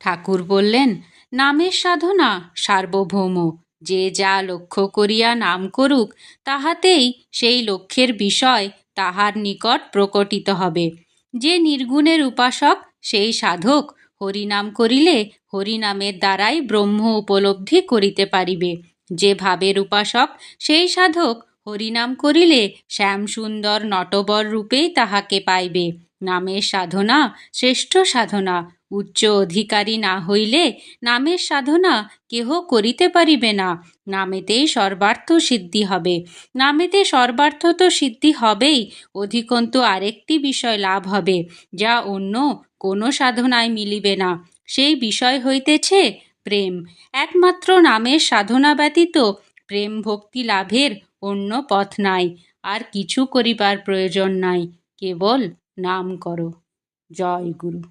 ঠাকুর বললেন, নামের সাধনা সার্বভৌম। যে যা লক্ষ্য করিয়া নাম করুক, তাহাতেই সেই লক্ষ্যের বিষয় তাহার নিকট প্রকটিত হবে। যে নির্গুণের উপাসক, সেই সাধক হরিনাম করিলে হরিনামের দ্বারাই ব্রহ্ম উপলব্ধি করিতে পারিবে। যে ভাবের উপাসক, সেই সাধক হরিনাম করিলে শ্যামসুন্দর নটবর রূপেই তাহাকে পাইবে। নামের সাধনা শ্রেষ্ঠ সাধনা। উচ্চ অধিকারী না হইলে নামের সাধনা কেহ করিতে পারিবে না। নামেতেই সর্বার্থ সিদ্ধি হবে। নামেতে সর্বার্থ তো সিদ্ধি হবেই, অধিকন্তু আরেকটি বিষয় লাভ হবে, যা অন্য কোনো সাধনায় মিলিবে না। সেই বিষয় হইতেছে প্রেম। একমাত্র নামের সাধনা ব্যতীত প্রেম ভক্তি লাভের অন্য পথ নাই। আর কিছু করিবার প্রয়োজন নাই, কেবল নাম করো। জয় গুরু।